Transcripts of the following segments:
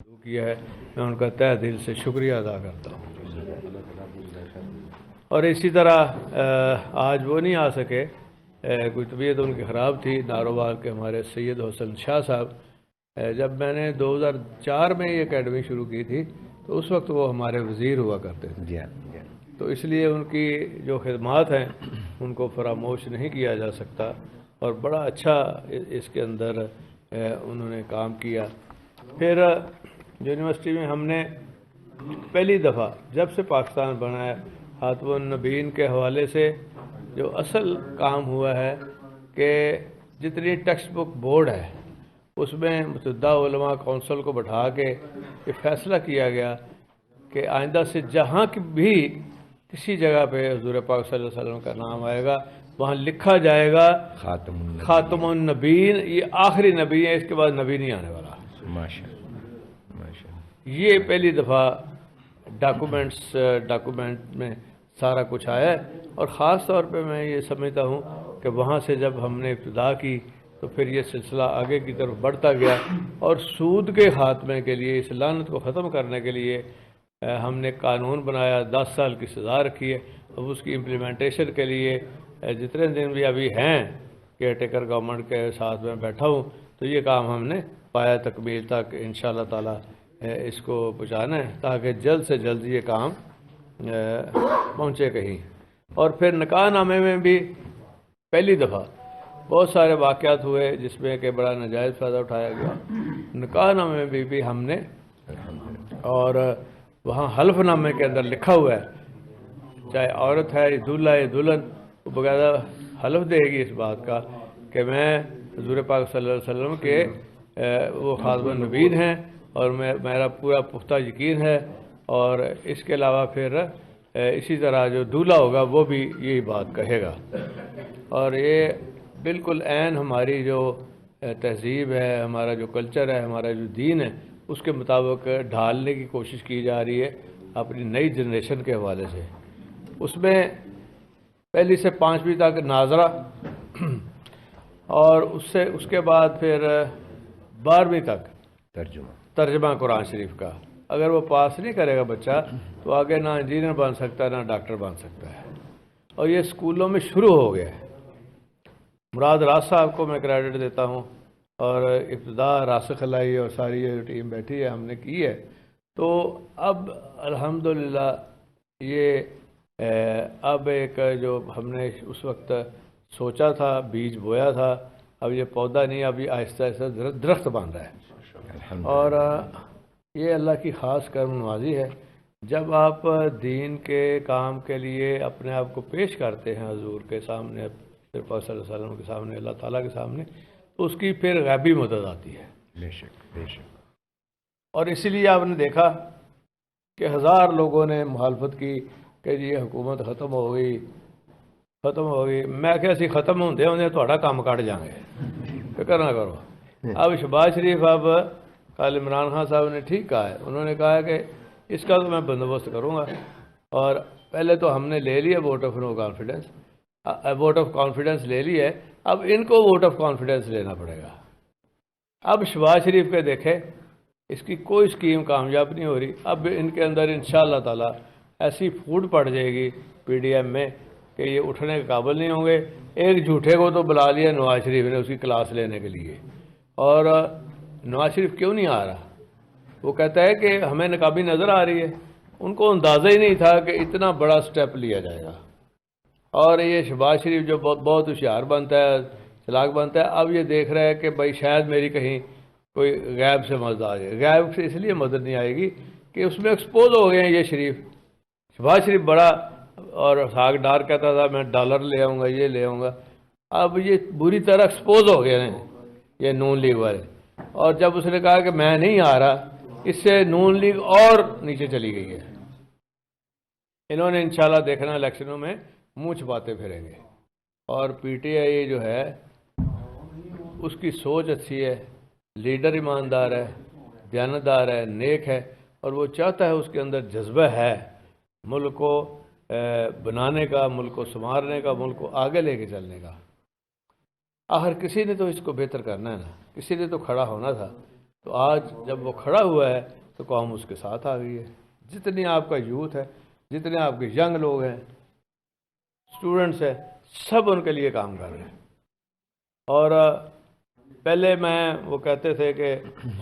کیا ہے، میں ان کا تہ دل سے شکریہ ادا کرتا ہوں۔ اور اسی طرح آج وہ نہیں آ سکے، کوئی طبیعت ان کی خراب تھی، ناروال کے ہمارے سید حسن شاہ صاحب۔ جب میں نے 2004 میں یہ اکیڈمی شروع کی تھی تو اس وقت وہ ہمارے وزیر ہوا کرتے تھے، تو اس لیے ان کی جو خدمات ہیں ان کو فراموش نہیں کیا جا سکتا، اور بڑا اچھا اس کے اندر انہوں نے کام کیا۔ پھر یونیورسٹی میں ہم نے پہلی دفعہ جب سے پاکستان بنا ہے، خاتم النبیین کے حوالے سے جو اصل کام ہوا ہے کہ جتنی ٹیکسٹ بک بورڈ ہے اس میں متعدد علماء کونسل کو بٹھا کے یہ فیصلہ کیا گیا کہ آئندہ سے جہاں بھی کسی جگہ پہ حضور پاک صلی اللہ علیہ وسلم کا نام آئے گا وہاں لکھا جائے گا خاتم النبیین، یہ آخری نبی ہے، اس کے بعد نبی نہیں آنے والا۔ یہ پہلی دفعہ ڈاکومنٹ میں سارا کچھ آیا ہے، اور خاص طور پہ میں یہ سمجھتا ہوں کہ وہاں سے جب ہم نے ابتدا کی تو پھر یہ سلسلہ آگے کی طرف بڑھتا گیا، اور سود کے خاتمے کے لیے، اس لعنت کو ختم کرنے کے لیے ہم نے قانون بنایا، 10 سال کی سزا رکھی ہے۔ اب اس کی امپلیمنٹیشن کے لیے جتنے دن بھی ابھی ہیں کیئر ٹیکر گورنمنٹ کے ساتھ میں بیٹھا ہوں، تو یہ کام ہم نے پایا تکمیل تک انشاءاللہ تعالی اس کو پہنچانا ہے تاکہ جلد سے جلد یہ کام پہنچے کہیں۔ اور پھر نکاح نامے میں بھی پہلی دفعہ بہت سارے واقعات ہوئے جس میں کہ بڑا ناجائز فائدہ اٹھایا گیا، نکاح نامے میں بھی ہم نے، اور وہاں حلف نامے کے اندر لکھا ہوا ہے، چاہے عورت ہے یا دولہا یا دلہن، وہ باقاعدہ حلف دے گی اس بات کا کہ میں حضور پاک صلی اللہ علیہ وسلم کے وہ خاتم النبیین ہیں، اور میرا پورا پختہ یقین ہے۔ اور اس کے علاوہ پھر اسی طرح جو دولہا ہوگا وہ بھی یہی بات کہے گا، اور یہ بالکل عین ہماری جو تہذیب ہے، ہمارا جو کلچر ہے، ہمارا جو دین ہے، اس کے مطابق ڈھالنے کی کوشش کی جا رہی ہے اپنی نئی جنریشن کے حوالے سے۔ اس میں پہلی سے 5ویں تک ناظرہ، اور اس کے بعد پھر 12ویں تک ترجمہ قرآن شریف کا۔ اگر وہ پاس نہیں کرے گا بچہ تو آگے نہ انجینئر بن سکتا ہے نہ ڈاکٹر بن سکتا ہے، اور یہ اسکولوں میں شروع ہو گیا ہے۔ مراد راز صاحب کو میں کریڈٹ دیتا ہوں، اور ابتدا راسخ علائی اور ساری یہ ٹیم بیٹھی ہے ہم نے کی ہے، تو اب الحمدللہ یہ اب ایک جو ہم نے اس وقت سوچا تھا، بیج بویا تھا، اب یہ پودا نہیں، اب یہ آہستہ آہستہ درخت بن رہا ہے، اور یہ اللہ کی خاص کرم نوازی ہے۔ جب آپ دین کے کام کے لیے اپنے آپ کو پیش کرتے ہیں حضور کے سامنے، صلی اللہ علیہ وسلم کے سامنے، اللہ تعالیٰ کے سامنے، تو اس کی پھر غیبی مدد آتی ہے۔ بے شک بے شک۔ اور اسی لیے آپ نے دیکھا کہ 1000 لوگوں نے مخالفت کی کہ جی حکومت ختم ہو گئی۔ میں کہ اسی ختم ہوندے تھوڑا کام کٹ جائیں گے، فکر نہ کرو۔ اب شہباز شریف، اب کل عمران خان صاحب نے ٹھیک کہا ہے، انہوں نے کہا کہ اس کا تو میں بندوبست کروں گا، اور پہلے تو ہم نے لے لیا ووٹ آف کانفیڈنس لے لی ہے، اب ان کو ووٹ آف کانفیڈنس لینا پڑے گا۔ اب شہباز شریف کے دیکھیں، اس کی کوئی سکیم کامیاب نہیں ہو رہی، اب ان کے اندر انشاءاللہ تعالی ایسی پھوٹ پڑ جائے گی پی ڈی ایم میں کہ یہ اٹھنے کے قابل نہیں ہوں گے۔ ایک جھوٹے کو تو بلا لیا نواز شریف نے اس کی کلاس لینے کے لیے، اور نواز شریف کیوں نہیں آ رہا؟ وہ کہتا ہے کہ ہمیں نقابی نظر آ رہی ہے، ان کو اندازہ ہی نہیں تھا کہ اتنا بڑا سٹیپ لیا جائے گا۔ اور یہ شہباز شریف جو بہت ہوشیار بنتا ہے، چلاک بنتا ہے، اب یہ دیکھ رہا ہے کہ بھائی شاید میری کہیں کوئی غیب سے مدد آ جائے۔ غیب سے اس لیے مدد نہیں آئے گی کہ اس میں ایکسپوز ہو گئے ہیں یہ شہباز شریف بڑا، اور ساگ ڈار کہتا تھا میں ڈالر لے آؤں گا، یہ لے آؤں گا، اب یہ بری طرح ایکسپوز ہو گئے ہیں یہ نون لیگ والے، اور جب اس نے کہا کہ میں نہیں آ رہا، اس سے نون لیگ اور نیچے چلی گئی ہے۔ انہوں نے انشاءاللہ دیکھنا الیکشنوں میں منہ چھپاتے پھریں گے، اور پی ٹی آئی جو ہے اس کی سوچ اچھی ہے، لیڈر ایماندار ہے، دیانتدار ہے، نیک ہے، اور وہ چاہتا ہے، اس کے اندر جذبہ ہے ملک کو بنانے کا، ملک کو سنوارنے کا، ملک کو آگے لے کے چلنے کا۔ آخر کسی نے تو اس کو بہتر کرنا ہے نا، کسی نے تو کھڑا ہونا تھا۔ تو آج جب وہ کھڑا ہوا ہے تو قوم اس کے ساتھ آ گئی ہے. جتنی آپ کا یوتھ ہے، جتنے آپ کے ینگ لوگ ہیں، اسٹوڈنٹس ہیں، سب ان کے لیے کام کر رہے ہیں. اور پہلے وہ کہتے تھے کہ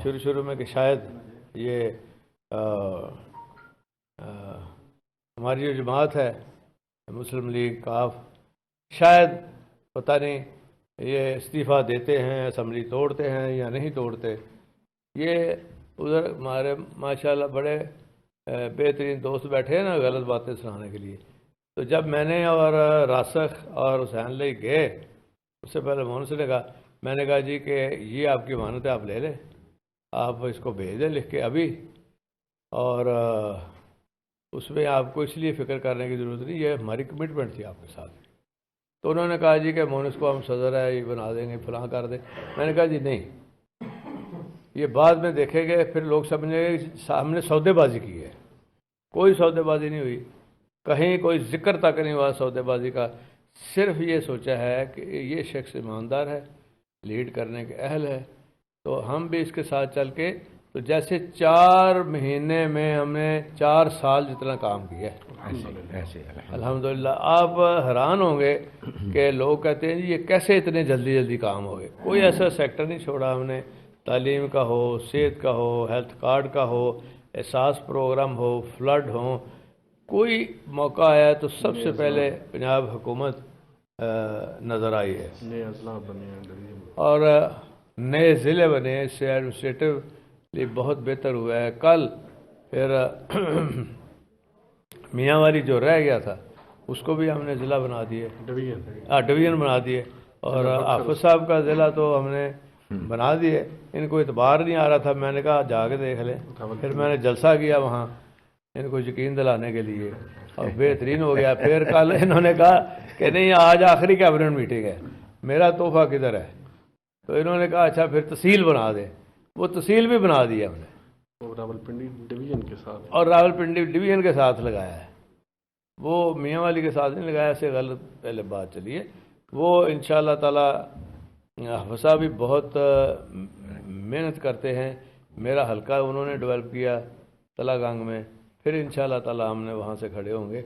شروع میں کہ شاید یہ ہماری جو جماعت ہے مسلم لیگ کاف، شاید پتہ نہیں یہ استعفیٰ دیتے ہیں، اسمبلی توڑتے ہیں یا نہیں توڑتے. یہ ادھر ہمارے ماشاءاللہ بڑے بہترین دوست بیٹھے ہیں نا غلط باتیں سنانے کے لیے. تو جب میں نے اور راسخ اور حسین علی گئے، اس سے پہلے مون سے نے کہا، میں نے کہا جی کہ یہ آپ کی امانت ہے، آپ لے لیں، آپ اس کو بھیج دیں لکھ کے ابھی، اور اس میں آپ کو اس لیے فکر کرنے کی ضرورت نہیں، یہ ہماری کمٹمنٹ تھی آپ کے ساتھ. تو انہوں نے کہا جی کہ مونس کو ہم صدر ہے، یہ بنا دیں گے، فلاں کر دیں. میں نے کہا جی نہیں، یہ بعد میں دیکھیں گے، پھر لوگ سمجھیں گے ہم نے سودے بازی کی ہے. کوئی سودے بازی نہیں ہوئی، کہیں کوئی ذکر تک نہیں ہوا سودے بازی کا. صرف یہ سوچا ہے کہ یہ شخص ایماندار ہے، لیڈ کرنے کے اہل ہے، تو ہم بھی اس کے ساتھ چل کے، تو جیسے 4 مہینے میں ہم نے 4 سال جتنا کام کیا ہے الحمدللہ. آپ حیران ہوں گے کہ لوگ کہتے ہیں جی یہ کیسے اتنے جلدی کام ہو گئے. کوئی ایسا سیکٹر نہیں چھوڑا ہم نے، تعلیم کا ہو، صحت کا ہو، ہیلتھ کارڈ کا ہو، احساس پروگرام ہو، فلڈ ہو. کوئی موقع آیا تو سب سے پہلے پنجاب حکومت نظر آئی ہے، اور نئے ضلع بنے، اس سے ایڈمنسٹریٹو بہت بہتر ہوا ہے. کل پھر میاں والی جو رہ گیا تھا اس کو بھی ہم نے ضلع بنا دیے، ڈویژن بنا دیے. اور حافظ صاحب کا ضلع تو ہم نے بنا دیے. ان کو اعتبار نہیں آ رہا تھا، میں نے کہا جا کے دیکھ لیں. پھر میں نے جلسہ کیا وہاں ان کو یقین دلانے کے لیے، اور بہترین ہو گیا. پھر کل انہوں نے کہا کہ نہیں آج آخری کیبنٹ میٹنگ ہے، میرا تحفہ کدھر ہے؟ تو انہوں نے کہا اچھا پھر تحصیل بنا دیں. وہ تحصیل بھی بنا دی ہم نے، اور راولپنڈی ڈویژن کے ساتھ لگایا ہے. وہ میاں والی کے ساتھ نہیں لگایا، ایسے غلط پہلے بات چلی ہے. وہ انشاءاللہ تعالی حافظ صاحب بھی بہت محنت کرتے ہیں. میرا حلقہ انہوں نے ڈیولپ کیا تلا گنگ میں، پھر انشاءاللہ تعالی ہم نے وہاں سے کھڑے ہوں گے.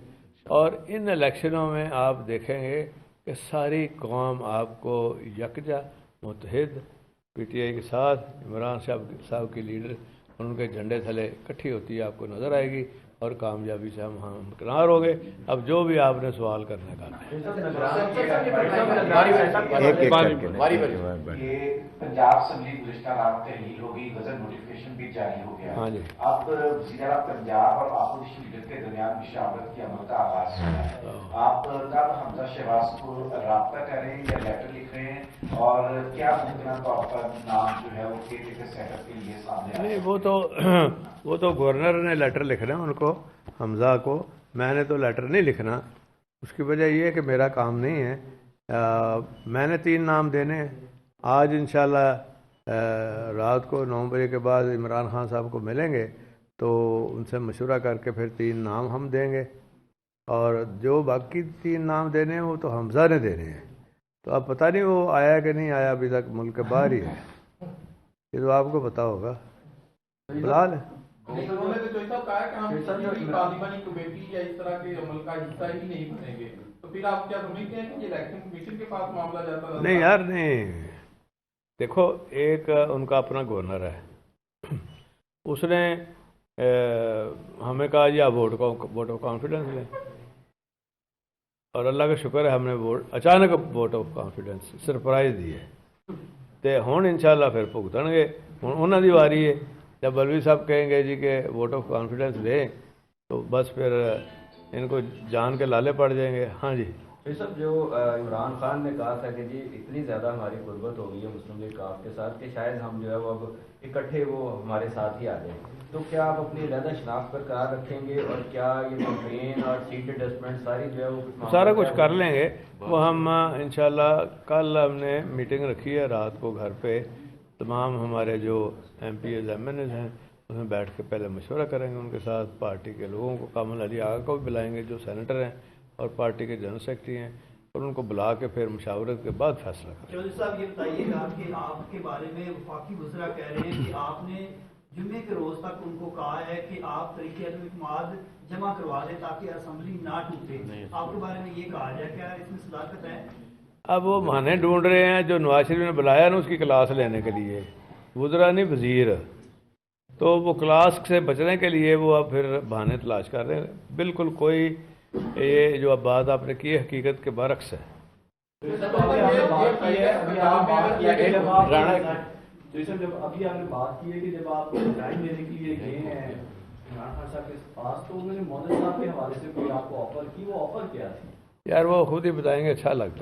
اور ان الیکشنوں میں آپ دیکھیں گے کہ ساری قوم آپ کو یکجا متحد پی ٹی آئی کے ساتھ عمران صاحب کی لیڈر ان کے جھنڈے تھلے اکٹھی ہوتی ہے، آپ کو نظر آئے گی، اور کامیابی سے ہم ہمکنار ہو گئے. اب جو بھی آپ نے سوال کرنے کا پنجاب اسمبلی گزشتہ رات تحلیل ہوگی، غزل نوٹیفکیشن بھی جاری ہو گیا. ہاں جی، اب وزیر اعلیٰ پنجاب اور اپوزیشن لیڈر کے درمیان مشاورت کے عمل کا آغاز ہوا ہے. آپ کب حمزہ شہباز کو رابطہ کریں یا لیٹر لکھ رہے ہیں، اور کیا ممکنہ طور پر نام جو ہے وہ کے سیٹ اپ کے لیے سامنے نہیں؟ وہ تو گورنر نے لیٹر لکھنا ہے ان کو، حمزہ کو. میں نے تو لیٹر نہیں لکھنا. اس کی وجہ یہ ہے کہ میرا کام نہیں ہے. میں نے 3 نام دینے ہیں. آج انشاءاللہ رات کو 9 بجے کے بعد عمران خان صاحب کو ملیں گے تو ان سے مشورہ کر کے پھر 3 نام ہم دیں گے، اور جو باقی 3 نام دینے ہیں وہ تو حمزہ نے دینے ہیں. تو اب پتہ نہیں وہ آیا کہ نہیں آیا، ابھی تک ملک کے باہر ہی ہے. یہ تو آپ کو پتا ہوگا. بلال انہوں نے تو صاحب کہا کہ ہم پارلیمانی کمیٹی یا اس طرح کے عمل کا حصہ ہی نہیں بنیں گے. تو پھر آپ کیا سمجھتے ہیں کہ یہ الیکشن کمیشن کے پاس معاملہ جاتا ہے؟ نہیں یار نہیں. دیکھو ایک ان کا اپنا گورنر ہے، اس نے ہمیں کہا جی آپ ووٹ آف کانفیڈنس لیں، اور اللہ کا شکر ہے ہم نے اچانک ووٹ آف کانفیڈنس سرپرائز دی ہے. تو ہوں انشاءاللہ پھر بھگتن گے. ہوں انہوں کی واری ہے. جب بلوی صاحب کہیں گے جی کہ ووٹ آف کانفیڈنس لیں تو بس پھر ان کو جان کے لالے پڑ جائیں گے. ہاں جی صاحب، جو عمران خان نے کہا تھا کہ جی اتنی زیادہ ہماری غربت ہو گئی ہے مسلم لیگ کاف کے ساتھ کہ شاید ہم جو ہے وہ اب اکٹھے وہ ہمارے ساتھ ہی آ جائیں، تو کیا آپ اپنی علیحدہ شناخت برقرار رکھیں گے، اور کیا یہ کمپین اور سیٹ ایڈجسٹمنٹ ساری جو ہے وہ سارا کچھ کر لیں گے؟ وہ ہم انشاءاللہ کل ہم نے میٹنگ رکھی ہے رات کو گھر پہ. تمام ہمارے جو MPAs MNAs ہیں اس میں بیٹھ کے پہلے مشورہ کریں گے ان کے ساتھ. پارٹی کے لوگوں کو، کامل علی آغا کو بھی بلائیں گے جو سینیٹر ہیں اور پارٹی کے جنرل سیکرٹری ہیں. اور ان کو بلا کے پھر مشاورت کے بعد فیصلہ کریں۔ چودھری صاحب یہ بتائیے گا کہ آپ کے بارے میں وفاقی وزراء کہہ رہے ہیں کہ آپ نے جمعے کے روز تک ان کو کہا ہے کہ آپ طریقے عدم اعتماد جمع کروا دیں تاکہ اسمبلی نہ ٹوٹے، آپ کے بارے میں یہ کہا جائے، کیا اس میں صداقت ہے؟ اب وہ بہانے ڈھونڈ رہے ہیں، جو نواز شریف نے بلایا نا اس کی کلاس لینے کے لیے، وزراء نہیں وزیر، تو وہ کلاس سے بچنے کے لیے وہ اب پھر بہانے تلاش کر رہے ہیں۔ بالکل کوئی یہ جو اب بات آپ نے کی ہے حقیقت کے برعکس ہے۔ جب ابھی آپ نے بات کی ہے کہ جب آپ رائن دینے کے لیے گئے ہیں عمران خان صاحب کے پاس، تو انہوں نے مودی صاحب کے حوالے سے کوئی آپ کو آفر کی، وہ آفر کیا تھی؟ یار وہ خود ہی بتائیں گے، اچھا لگتا ہے۔